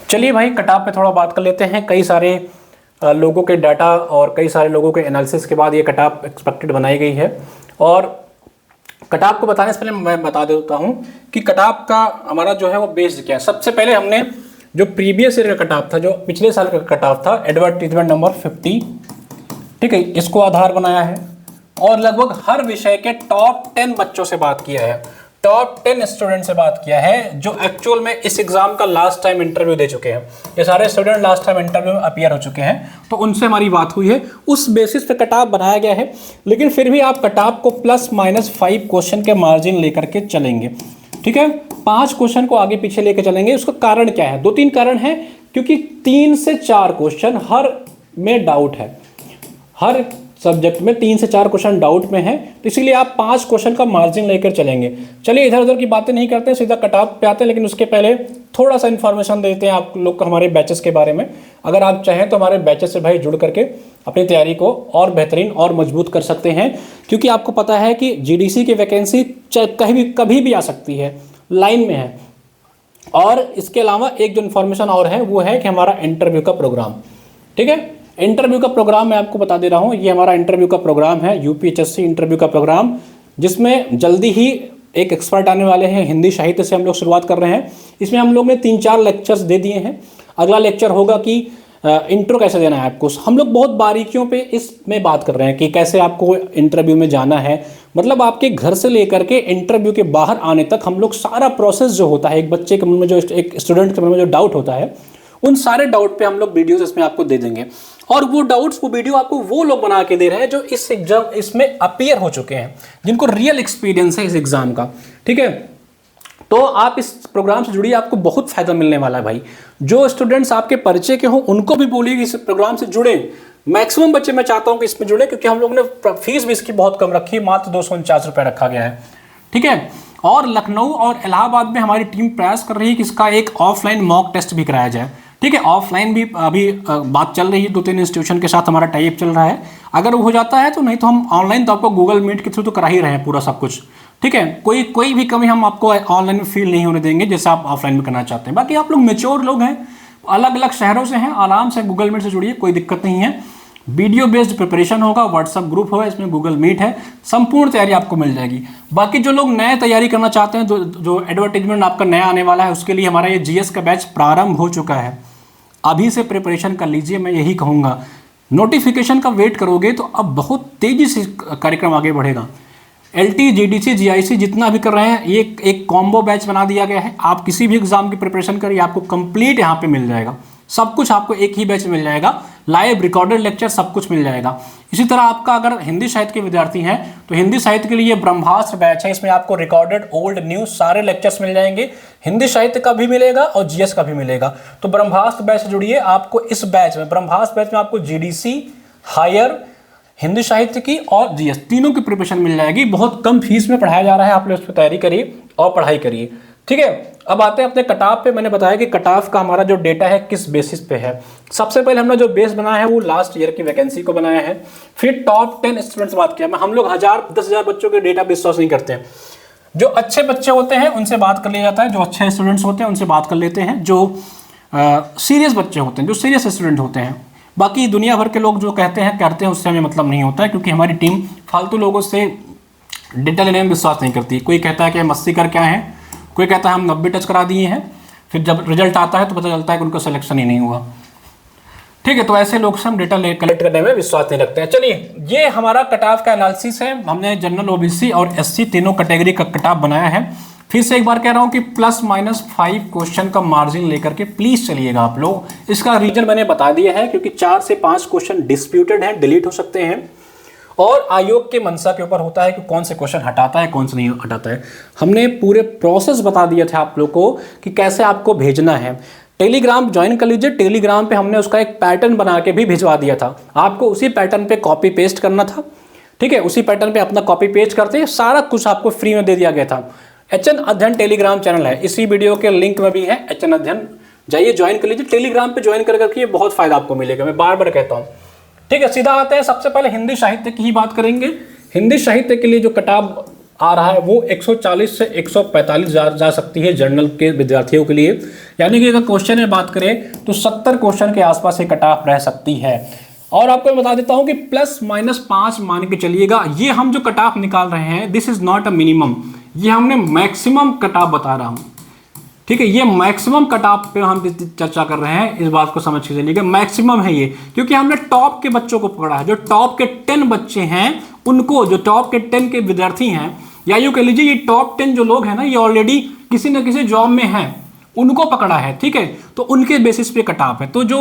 चलिए भाई, कटाव पे थोड़ा बात कर लेते हैं। कई सारे लोगों के डाटा और कई सारे लोगों के एनालिसिस के बाद ये कटाव एक्सपेक्टेड बनाई गई है। और कटाव को बताने से पहले मैं बता देता हूँ कि कटाव का हमारा जो है वो बेस्ड क्या है। सबसे पहले हमने जो प्रीवियस ईयर का कटाव था, जो पिछले साल का कटाव था, एडवर्टीजमेंट नंबर 50, ठीक है, इसको आधार बनाया है और लगभग हर विषय के टॉप 10 बच्चों से बात किया है, टॉप 10 स्टूडेंट से बात किया है जो एक्चुअल में इस एग्जाम का लास्ट टाइम इंटरव्यू दे चुके हैं। ये सारे स्टूडेंट लास्ट टाइम इंटरव्यू में अपीयर हो चुके हैं, तो उनसे हमारी बात हुई है, उस बेसिस पे कटाव बनाया गया है। लेकिन फिर भी आप कटाव को ±5 क्वेश्चन के मार्जिन लेकर के चलेंगे, ठीक है, 5 क्वेश्चन को आगे पीछे लेकर चलेंगे। उसका कारण क्या है? 2-3 कारण है, क्योंकि 3 से 4 क्वेश्चन हर में डाउट है, हर सब्जेक्ट में 3 से 4 क्वेश्चन डाउट में है, तो इसीलिए आप 5 क्वेश्चन का मार्जिन लेकर चलेंगे। चलिए इधर उधर की बातें नहीं करते, सीधा कटाव पे आते हैं। लेकिन उसके पहले थोड़ा सा इन्फॉर्मेशन देते हैं आप लोग को हमारे बैचेस के बारे में। अगर आप चाहें तो हमारे बैचेस से भाई जुड़ करके अपनी तैयारी को और बेहतरीन और मजबूत कर सकते हैं, क्योंकि आपको पता है कि जीडीसी की वैकेंसी कभी भी आ सकती है, लाइन में है। और इसके अलावा एक जो इन्फॉर्मेशन और है वो है कि हमारा इंटरव्यू का प्रोग्राम, ठीक है, इंटरव्यू का प्रोग्राम मैं आपको बता दे रहा हूँ। ये हमारा इंटरव्यू का प्रोग्राम है, यूपीएचएससी इंटरव्यू का प्रोग्राम, जिसमें जल्दी ही एक एक्सपर्ट आने वाले हैं। हिंदी साहित्य से हम लोग शुरुआत कर रहे हैं। इसमें हम लोग ने 3-4 लेक्चर्स दे दिए हैं। अगला लेक्चर होगा कि इंट्रो कैसे देना है आपको। हम लोग बहुत बारीकियों पे इसमें बात कर रहे हैं कि कैसे आपको इंटरव्यू में जाना है, मतलब आपके घर से लेकर के इंटरव्यू के बाहर आने तक हम लोग सारा प्रोसेस जो होता है, एक बच्चे के मन में, जो एक स्टूडेंट के मन में जो डाउट होता है, उन सारे डाउट पे हम लोग वीडियोस इसमें आपको दे देंगे। और वो डाउट्स, वो वीडियो आपको वो लोग बना के दे रहे हैं जो इस एग्जाम इसमें अपीयर हो चुके हैं, जिनको रियल एक्सपीरियंस है इस एग्जाम का, ठीक है। तो आप इस प्रोग्राम से जुड़िए, आपको बहुत फायदा मिलने वाला है भाई। जो स्टूडेंट्स आपके परिचय के हों उनको भी बोलिए कि इस प्रोग्राम से जुड़े। मैक्सिमम बच्चे मैं चाहता हूं कि इसमें जुड़े, क्योंकि हम लोग ने फीस भी इसकी बहुत कम रखी है, मात्र 249 रुपये रखा गया है, ठीक है। और लखनऊ और इलाहाबाद में हमारी टीम प्रयास कर रही है कि इसका एक ऑफलाइन मॉक टेस्ट भी कराया जाए, ठीक है। ऑफलाइन भी अभी बात चल रही है, 2-3 इंस्टीट्यूशन के साथ हमारा टाइप चल रहा है। अगर वो हो जाता है तो, नहीं तो हम ऑनलाइन तो आपको गूगल मीट के थ्रू तो करा ही रहे हैं पूरा सब कुछ, ठीक है। कोई भी कमी हम आपको ऑनलाइन में फील नहीं होने देंगे जैसे आप ऑफलाइन में करना चाहते हैं। बाकी आप लोग मेच्योर लोग हैं, अलग अलग शहरों से हैं, आराम से गूगल मीट से जुड़िए, कोई दिक्कत नहीं है। वीडियो बेस्ड प्रिपरेशन होगा, व्हाट्सअप ग्रुप होगा, इसमें गूगल मीट है, संपूर्ण तैयारी आपको मिल जाएगी। बाकी जो लोग नए तैयारी करना चाहते हैं, जो एडवर्टीजमेंट आपका नया आने वाला है, उसके लिए हमारा ये जीएस का बैच प्रारंभ हो चुका है। अभी से प्रिपरेशन कर लीजिए, मैं यही कहूँगा। नोटिफिकेशन का वेट करोगे तो अब बहुत तेजी से कार्यक्रम आगे बढ़ेगा। एलटी, जीडीसी, जीआईसी जितना भी कर रहे हैं, ये एक कॉम्बो बैच बना दिया गया है। आप किसी भी एग्जाम की प्रिपरेशन करिए, आपको कंप्लीट यहाँ पे मिल जाएगा, सब कुछ आपको एक ही बैच में मिल जाएगा, लाइव रिकॉर्डेड लेक्चर सब कुछ मिल जाएगा। इसी तरह आपका अगर हिंदी साहित्य के विद्यार्थी हैं तो हिंदी साहित्य के लिए ब्रह्मास्त्र बैच है, इसमें आपको रिकॉर्डेड ओल्ड न्यूज सारे लेक्चर्स मिल जाएंगे, हिंदी साहित्य का भी मिलेगा और जीएस का भी मिलेगा। तो ब्रह्मास्त्र बैच से जुड़िए। आपको इस बैच में, ब्रह्मास्त्र बैच में आपको जीडीसी, हायर, हिंदी साहित्य की और जीएस तीनों की प्रिपरेशन मिल जाएगी। बहुत कम फीस में पढ़ाया जा रहा है, आप लोग उस पर तैयारी करिए और पढ़ाई करिए, ठीक है। अब आते हैं अपने कटाव पे। मैंने बताया कि कटाव का हमारा जो डेटा है किस बेसिस पे है। सबसे पहले हमने जो बेस बनाया है वो लास्ट ईयर की वैकेंसी को बनाया है, फिर टॉप 10 स्टूडेंट्स बात किया। हम लोग 1000-10,000 बच्चों के डेटा विश्वास नहीं करते हैं। जो अच्छे बच्चे होते हैं उनसे बात कर लिया जाता है, जो अच्छे स्टूडेंट्स होते हैं उनसे बात कर लेते हैं, जो सीरियस बच्चे होते हैं, जो सीरियस स्टूडेंट होते हैं। बाकी दुनिया भर के लोग जो करते हैं उससे हमें मतलब नहीं होता है, क्योंकि हमारी टीम फालतू लोगों से डेटा लेने में विश्वास नहीं करती। कोई कहता है कि हम 80 करके आए हैं, कोई कहता है हम 90 टच करा दिए हैं, फिर जब रिजल्ट आता है तो पता चलता है कि उनका सिलेक्शन ही नहीं हुआ, ठीक है। तो ऐसे लोग से हम डेटा कलेक्ट करने में विश्वास नहीं रखते हैं। चलिए, ये हमारा कटाव का एनालिसिस है। हमने जनरल, ओबीसी और एससी तीनों कैटेगरी का कटाव बनाया है। फिर से एक बार कह रहा हूं कि ±5 क्वेश्चन का मार्जिन लेकर के प्लीज चलिएगा आप लोग। इसका रीजन मैंने बता दिया है, क्योंकि 4 से 5 क्वेश्चन डिस्प्यूटेड हैं, डिलीट हो सकते हैं, और आयोग के मंशा के ऊपर होता है कि कौन से क्वेश्चन हटाता है, कौन से नहीं हटाता है। हमने पूरे प्रोसेस बता दिए थे आप लोग को कि कैसे आपको भेजना है। टेलीग्राम ज्वाइन कर लीजिए। टेलीग्राम पे हमने उसका एक पैटर्न बना के भी भिजवा दिया था, आपको उसी पैटर्न पे कॉपी पेस्ट करना था, ठीक है। उसी पैटर्न पे अपना कॉपी पेस्ट करते सारा कुछ आपको फ्री में दे दिया गया था। एचएन अध्ययन टेलीग्राम चैनल है, इसी वीडियो के लिंक में भी है एचएन अध्ययन, जाइए ज्वाइन कर लीजिए। टेलीग्राम पे ज्वाइन कर करके बहुत फायदा आपको मिलेगा, मैं बार बार कहता हूँ, ठीक है। सीधा आते हैं, सबसे पहले हिंदी साहित्य की ही बात करेंगे। हिंदी साहित्य के लिए जो कटाव आ रहा है वो 140 से 145 जा सकती है जनरल के विद्यार्थियों के लिए। यानी कि अगर क्वेश्चन में बात करें तो 70 क्वेश्चन के आसपास ये कट ऑफ रह सकती है। और आपको मैं बता देता हूं कि ±5 मान के चलिएगा, ये हम जो कट ऑफ निकाल रहे हैं this is not a minimum, ये हमने मैक्सिमम कट ऑफ बता रहा हूं। ठीक है, ये मैक्सिमम कट ऑफ पे हम चर्चा कर रहे हैं, इस बात को समझ के चलिएगा, मैक्सिमम है ये, क्योंकि हमने टॉप के बच्चों को पकड़ा है। जो टॉप के 10 बच्चे हैं उनको, जो टॉप के 10 के विद्यार्थी हैं, या यूं कह लीजिए ये टॉप 10 जो लोग हैं ना, ये ऑलरेडी किसी न किसी जॉब में हैं, उनको पकड़ा है। ठीक है, तो उनके बेसिस पे कट ऑफ है। तो जो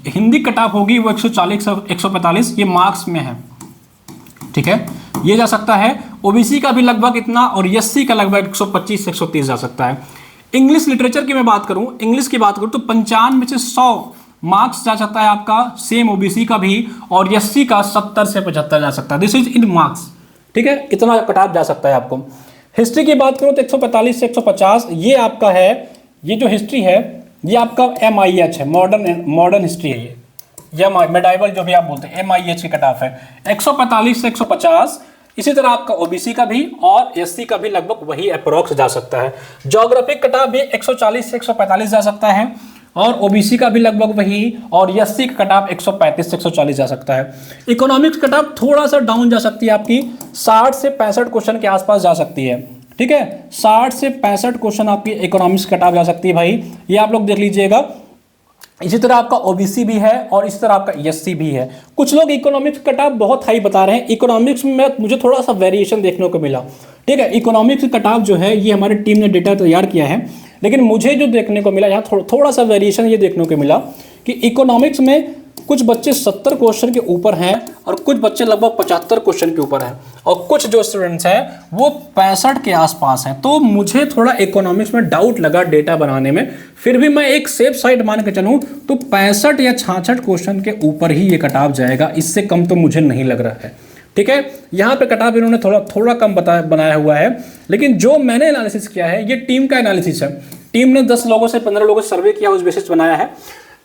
हिंदी कट ऑफ होगी वो 140 145 ये मार्क्स में है। ठीक है, ये जा सकता है। ओबीसी का भी लगभग इतना और एससी का लगभग 125 से 130 जा सकता है। इंग्लिश लिटरेचर की मैं बात करूं, इंग्लिश की बात करूं तो 55 में से 100 मार्क्स जा सकता है आपका, सेम ओबीसी का भी, और एससी का 70 से 75 जा सकता है। This is in marks. ठीक है, इतना कट ऑफ जा सकता है आपको। हिस्ट्री की बात करूं तो 145 से 150 ये आपका है। ये जो हिस्ट्री है ये आपका MIH है, मॉडर्न हिस्ट्री है ये, या मेडाइवल जो भी आप बोलते हैं, MIH की कट ऑफ है 145 से 150। इसी तरह आपका ओबीसी का भी और एससी का भी लगभग वही अप्रोक्स जा सकता है। ज्योग्राफिक कट ऑफ भी 140 से 145 जा सकता है, और ओबीसी का भी लगभग वही, और एससी का कट ऑफ 135 से 140 जा सकता है। इकोनॉमिक्स कट ऑफ थोड़ा सा डाउन जा सकती है आपकी, 60 से 65 क्वेश्चन के आसपास जा सकती है। ठीक है, 60 से 65 क्वेश्चन आपकी इकोनॉमिक्स कट ऑफ जा सकती है भाई, ये आप लोग देख लीजिएगा। इसी तरह आपका ओबीसी भी है और इसी तरह आपका एससी भी है। कुछ लोग इकोनॉमिक्स कट ऑफ बहुत हाई बता रहे हैं, इकोनॉमिक्स में मुझे थोड़ा सा वेरिएशन देखने को मिला। ठीक है, इकोनॉमिक्स कट ऑफ जो है ये हमारी टीम ने डेटा तैयार किया है, लेकिन मुझे जो देखने को मिला यहाँ थोड़ा सा वेरिएशन ये देखने को मिला कि इकोनॉमिक्स में कुछ बच्चे 70 क्वेश्चन के ऊपर हैं और कुछ बच्चे लगभग 75 क्वेश्चन के ऊपर हैं, और कुछ जो स्टूडेंट्स हैं वो 65 के आसपास हैं। तो मुझे थोड़ा इकोनॉमिक्स में डाउट लगा डेटा बनाने में, फिर भी मैं एक सेफ साइड मान के चलूँ तो 65 या 66 क्वेश्चन के ऊपर ही ये कट ऑफ जाएगा, इससे कम तो मुझे नहीं लग रहा है। ठीक है, यहाँ पे कट ऑफ इन्होंने थोड़ा कम बनाया हुआ है, लेकिन जो मैंने एनालिसिस किया है ये टीम का एनालिसिस है। टीम ने 10 लोगों से 15 लोगों से सर्वे किया, उस बेसिस बनाया है।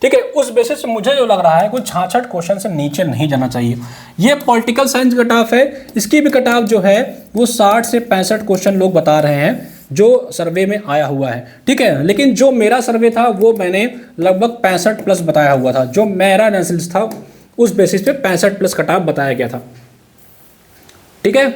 ठीक है, उस बेसिस से मुझे जो लग रहा है कोई 66 क्वेश्चन से नीचे नहीं जाना चाहिए। ये पॉलिटिकल साइंस कट ऑफ है, इसकी भी कट ऑफ जो है वो 60 से 65 क्वेश्चन लोग बता रहे हैं जो सर्वे में आया हुआ है। ठीक है, लेकिन जो मेरा सर्वे था वो मैंने लगभग 65 प्लस बताया हुआ था, जो मेरा एनालिसिस था उस बेसिस पे 65 प्लस कट ऑफ बताया गया था। ठीक है,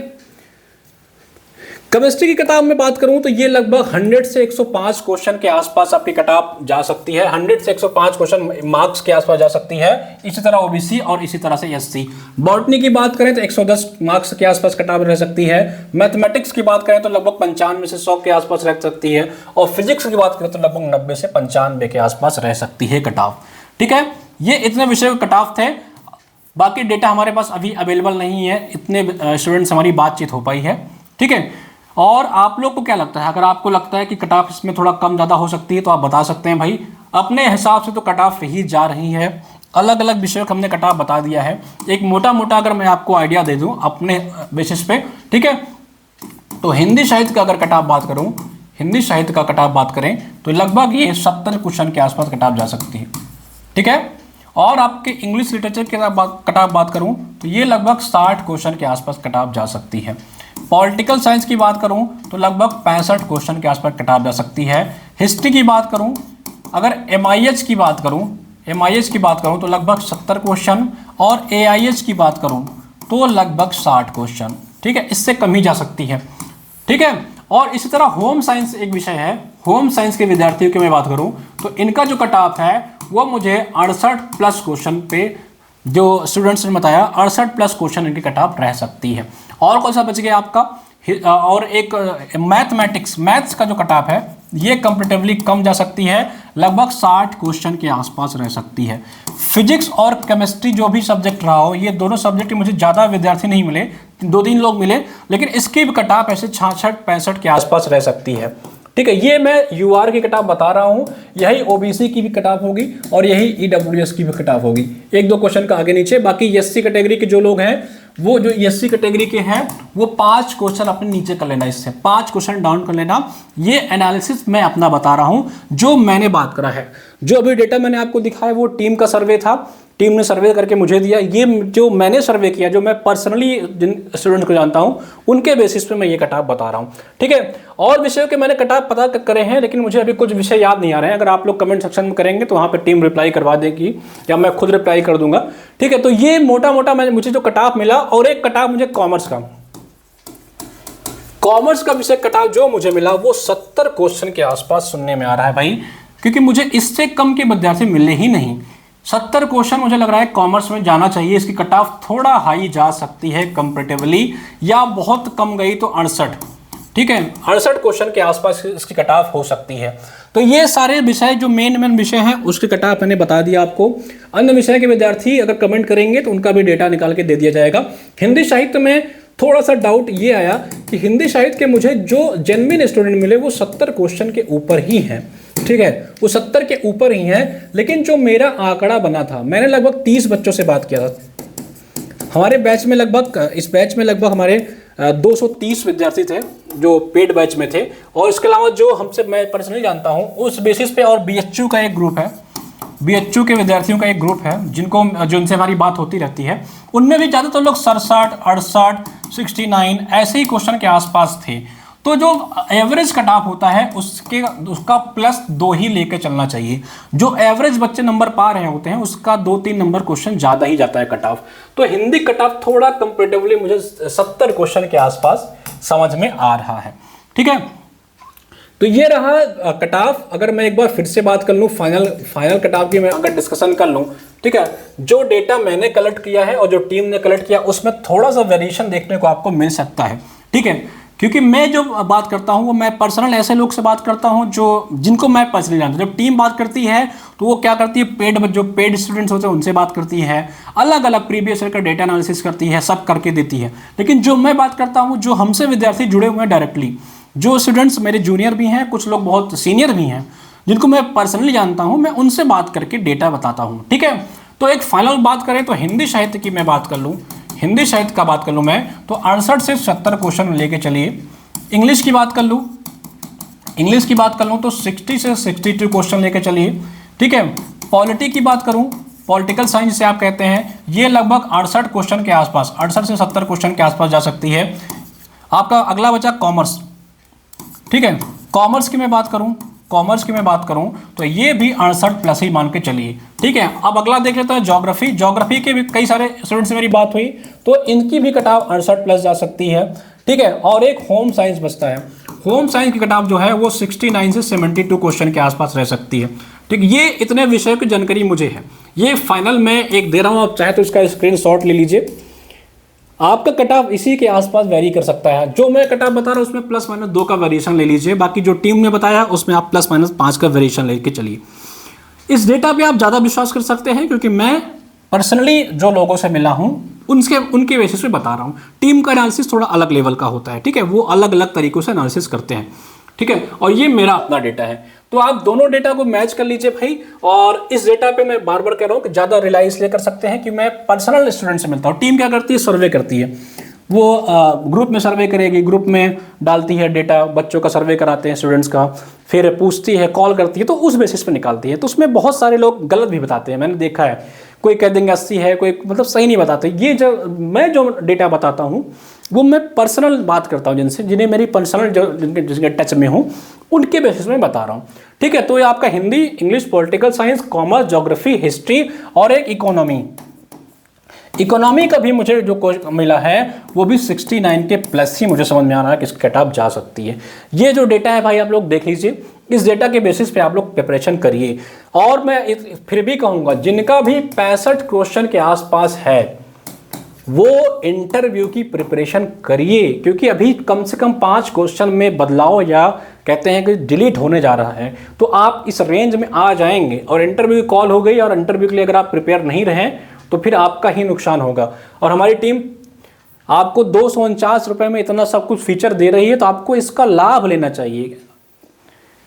केमिस्ट्री की किताब में बात करूं तो ये लगभग 100 से 105 क्वेश्चन के आसपास आपकी कट ऑफ जा सकती है। 100 से 105 क्वेश्चन मार्क्स के आसपास जा सकती है। इसी तरह ओबीसी और इसी तरह से एससी। बॉटनी की बात करें तो 110 मार्क्स के आसपास कट ऑफ रह सकती है। मैथमेटिक्स की बात करें तो लगभग 95 से 100 के आसपास रह सकती है, और फिजिक्स की बात करें तो लगभग 90 से 95 के आसपास रह सकती है कट ऑफ। ठीक है, ये इतने विषय के कट ऑफ थे। बाकी डेटा हमारे पास अभी अवेलेबल नहीं है, इतने स्टूडेंट्स हमारी बातचीत हो पाई है। ठीक है, और आप लोग को क्या लगता है, अगर आपको लगता है कि कट ऑफ इसमें थोड़ा कम ज़्यादा हो सकती है तो आप बता सकते हैं भाई। अपने हिसाब से तो कट ऑफ ही जा रही है, अलग अलग विषयों का हमने कट ऑफ बता दिया है। एक मोटा मोटा अगर मैं आपको आइडिया दे दूं अपने बेसिस पे, ठीक है, तो हिंदी साहित्य का अगर कट ऑफ बात करूं, हिंदी साहित्य का कट ऑफ बात करें तो लगभग ये 70 क्वेश्चन के आसपास कट ऑफ जा सकती है। ठीक है, और आपके इंग्लिश लिटरेचर के कट ऑफ बात करूं तो ये लगभग 60 क्वेश्चन के आसपास कट ऑफ जा सकती है। पॉलिटिकल साइंस की बात करूं तो लगभग 65 क्वेश्चन के आसपास कट ऑफ जा सकती है। हिस्ट्री की बात करूं, अगर MIH की बात करूं तो लगभग 70 क्वेश्चन, और AIH की बात करूं तो लगभग 60 क्वेश्चन। ठीक है, इससे कम ही जा सकती है। ठीक है, और इसी तरह होम साइंस एक विषय है, होम साइंस के विद्यार्थियों की मैं बात करूं तो इनका जो कट ऑफ है वो मुझे 68 प्लस क्वेश्चन पे, जो स्टूडेंट्स ने बताया 68 प्लस क्वेश्चन इनकी कट ऑफ रह सकती है। और कौन सा बच गया आपका, और एक मैथ्स का जो कट ऑफ है ये कंपेरेटिवली कम जा सकती है, लगभग 60 क्वेश्चन के आसपास रह सकती है। फिजिक्स और केमिस्ट्री जो भी सब्जेक्ट रहा हो, ये दोनों सब्जेक्ट मुझे ज़्यादा विद्यार्थी नहीं मिले, 2-3 लोग मिले, लेकिन इसकी भी कट ऑफ ऐसे 66-65 के आसपास रह सकती है। ठीक है, ये मैं यूआर की कट ऑफ बता रहा हूँ, यही ओबीसी की भी कट ऑफ होगी और यही ईडब्ल्यूएस की भी कट ऑफ होगी। 1-2 क्वेश्चन का आगे नीचे। बाकी एससी कैटेगरी के जो लोग हैं, वो जो एससी कैटेगरी के हैं वो 5 क्वेश्चन अपने नीचे कर लेना, इससे 5 क्वेश्चन डाउन कर लेना। ये एनालिसिस मैं अपना बता रहा हूँ जो मैंने बात करा है। जो अभी डेटा मैंने आपको दिखाया वो टीम का सर्वे था। टीम ने सर्वे करके मुझे दिया, ये जो मैंने सर्वे किया, जो मैं पर्सनली जिन स्टूडेंट को जानता हूँ उनके बेसिस पे मैं ये कट ऑफ बता रहा हूँ। ठीक है, और विषयों के मैंने कट ऑफ पता करे हैं, लेकिन मुझे अभी कुछ विषय याद नहीं आ रहे हैं। अगर आप लोग कमेंट सेक्शन में करेंगे तो वहाँ पर टीम रिप्लाई करवा देगी या मैं खुद रिप्लाई कर दूंगा। ठीक है, तो ये मोटा मोटा मुझे जो कट ऑफ मिला। और एक कट ऑफ मुझे कॉमर्स का विषय कट ऑफ जो मुझे मिला वो 70 क्वेश्चन के आसपास सुनने में आ रहा है भाई, क्योंकि मुझे इससे कम के विद्यार्थी मिले ही नहीं। 70 क्वेश्चन मुझे लग रहा है कॉमर्स में जाना चाहिए। इसकी कट ऑफ थोड़ा हाई जा सकती है कंपैरेटिवली, या बहुत कम गई तो 68। ठीक है, 68 क्वेश्चन के आसपास इसकी कट ऑफ हो सकती है। तो ये सारे विषय जो मेन विषय हैं उसके कट ऑफ मैंने बता दिया आपको। अन्य विषय के विद्यार्थी अगर कमेंट करेंगे तो उनका भी डेटा निकाल के दे दिया जाएगा। हिंदी साहित्य में थोड़ा सा डाउट ये आया कि हिंदी साहित्य के मुझे जो जेन्युइन स्टूडेंट मिले वो 70 क्वेश्चन के ऊपर ही हैं। ठीक है, वो 70 के ऊपर ही हैं, लेकिन जो मेरा आंकड़ा बना था, मैंने लगभग 30 बच्चों से बात किया था। हमारे बैच में लगभग, इस बैच में लगभग हमारे 230 विद्यार्थी थे जो पेड बैच में थे, और इसके अलावा जो हमसे मैं पर्सनली जानता हूँ उस बेसिस पे, और BHU का एक ग्रुप है, BHU के विद्यार्थियों का एक ग्रुप है जो उनसे हमारी बात होती रहती है, उनमें भी ज़्यादातर लोग 67, 68, 69 ऐसे ही क्वेश्चन के आसपास थे। तो जो एवरेज कट ऑफ होता है उसका +2 ही लेकर चलना चाहिए। जो एवरेज बच्चे नंबर पा रहे होते हैं उसका 2-3 नंबर क्वेश्चन ज़्यादा ही जाता है कट ऑफ। तो हिंदी कट ऑफ थोड़ा कंपेरेटिवली मुझे 70 क्वेश्चन के आसपास समझ में आ रहा है। ठीक है, तो ये रहा कट ऑफ। अगर मैं एक बार फिर से बात कर लूँ फाइनल कट ऑफ की, मैं अगर डिस्कशन कर लूँ, ठीक है, जो डेटा मैंने कलेक्ट किया है और जो टीम ने कलेक्ट किया उसमें थोड़ा सा वेरिएशन देखने को आपको मिल सकता है। ठीक है, क्योंकि मैं जो बात करता हूँ वो मैं पर्सनल ऐसे लोग से बात करता हूँ जिनको मैं पर्सनली जानता हूँ। जब टीम बात करती है तो वो क्या करती है, जो पेड स्टूडेंट्स होते हैं उनसे बात करती है, अलग अलग प्रीवियस ईयर का डेटा एनालिसिस करती है, सब करके देती है। लेकिन जो मैं बात करता हूँ, जो हमसे विद्यार्थी जुड़े हुए हैं डायरेक्टली, जो स्टूडेंट्स मेरे जूनियर भी हैं, कुछ लोग बहुत सीनियर भी हैं, जिनको मैं पर्सनली जानता हूं, मैं उनसे बात करके डेटा बताता हूं। ठीक है, तो एक फाइनल बात करें तो हिंदी साहित्य की मैं बात कर लूं, हिंदी साहित्य का बात कर लूं मैं तो 68 से 70 क्वेश्चन लेके चलिए। इंग्लिश की बात कर लूं, तो 60 से 62 क्वेश्चन लेके चलिए। ठीक है, पॉलिटी की बात करूं, पॉलिटिकल साइंस जिसे आप कहते हैं, ये लगभग 68 क्वेश्चन के आसपास, 68 से 70 क्वेश्चन के आसपास जा सकती है। आपका अगला बचा कॉमर्स। ठीक है, कॉमर्स की मैं बात करूं तो ये भी 68 प्लस ही मान के चलिए। ठीक है, अब अगला देख लेते हैं ज्योग्राफी के भी कई सारे स्टूडेंट से मेरी बात हुई तो इनकी भी कट ऑफ 68 प्लस जा सकती है। ठीक है, और एक होम साइंस बचता है, होम साइंस की कट ऑफ जो है वो 69 से 72 क्वेश्चन के आसपास रह सकती है। ठीक, ये इतने विषयों की जानकारी मुझे है, ये फाइनल मैं एक दे रहा हूँ, आप चाहे तो इसका स्क्रीनशॉट ले लीजिए। आपका कट ऑफ इसी के आसपास वेरी कर सकता है। जो मैं कट ऑफ बता रहा हूं उसमें +-2 का वेरिएशन ले लीजिए, बाकी जो टीम ने बताया उसमें आप +-5 का वेरिएशन लेके चलिए। इस डेटा पे आप ज़्यादा विश्वास कर सकते हैं, क्योंकि मैं पर्सनली जो लोगों से मिला हूं उनके बेसिस पे बता रहा हूं। टीम का एनालिसिस थोड़ा अलग लेवल का होता है। ठीक है, वो अलग अलग तरीकों से एनालिसिस करते हैं। ठीक है, और ये मेरा अपना डेटा है, तो आप दोनों डेटा को मैच कर लीजिए भाई। और इस डेटा पे मैं बार बार कह रहा हूँ कि ज़्यादा रिलाई इसलिए कर सकते हैं कि मैं पर्सनल स्टूडेंट से मिलता हूँ। टीम क्या करती है, सर्वे करती है, वो ग्रुप में सर्वे करेगी, ग्रुप में डालती है डेटा, बच्चों का सर्वे कराते हैं स्टूडेंट्स का, फिर पूछती है, कॉल करती है, तो उस बेसिस पे निकालती है। तो उसमें बहुत सारे लोग गलत भी बताते हैं, मैंने देखा है, कोई कह देंगे 80 है, कोई मतलब सही नहीं बताते। ये जो मैं जो डेटा बताता हूँ वो मैं पर्सनल बात करता हूँ जिन्हें मेरी पर्सनल जिनके टच में हूँ उनके बेसिस में बता रहा हूँ। ठीक है, तो ये आपका Hindi, English, political science, commerce, geography, history और एक इकोनॉमी का भी मुझे जो क्वेश्चन मिला है वो भी 69 के प्लस ही मुझे समझ में आ रहा है कि इसकी कट ऑफ जा सकती है। ये जो डेटा है भाई आप लोग देख लीजिए, इस डेटा के बेसिस पे आप लोग प्रिपरेशन करिए। और मैं फिर भी कहूँगा जिनका भी 65 क्वेश्चन के आसपास है वो इंटरव्यू की प्रिपरेशन करिए, क्योंकि अभी कम से कम 5 क्वेश्चन में बदलाव या कहते हैं कि डिलीट होने जा रहा है, तो आप इस रेंज में आ जाएंगे। और इंटरव्यू की कॉल हो गई और इंटरव्यू के लिए अगर आप प्रिपेयर नहीं रहे तो फिर आपका ही नुकसान होगा। और हमारी टीम आपको 249 रुपये में इतना सब कुछ फीचर दे रही है, तो आपको इसका लाभ लेना चाहिए,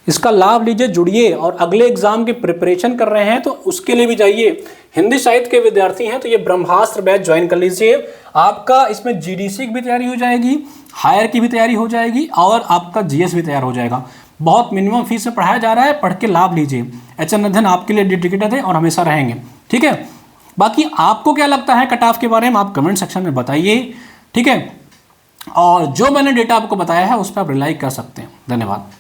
इसका लाभ लीजिए, जुड़िए। और अगले एग्जाम की प्रिपरेशन कर रहे हैं तो उसके लिए भी जाइए। हिंदी साहित्य के विद्यार्थी हैं तो ये ब्रह्मास्त्र बैच ज्वाइन कर लीजिए। आपका इसमें GDC की भी तैयारी हो जाएगी, हायर की भी तैयारी हो जाएगी और आपका GS भी तैयार हो जाएगा। बहुत मिनिमम फीस में पढ़ाया जा रहा है, पढ़ के लाभ लीजिए। HN आपके लिए डेडिकेटेड है और हमेशा रहेंगे। ठीक है, बाकी आपको क्या लगता है कट ऑफ के बारे में, आप कमेंट सेक्शन में बताइए, ठीक है। और जो मैंने डेटा आपको बताया है उस पर आप रिलाई कर सकते हैं। धन्यवाद।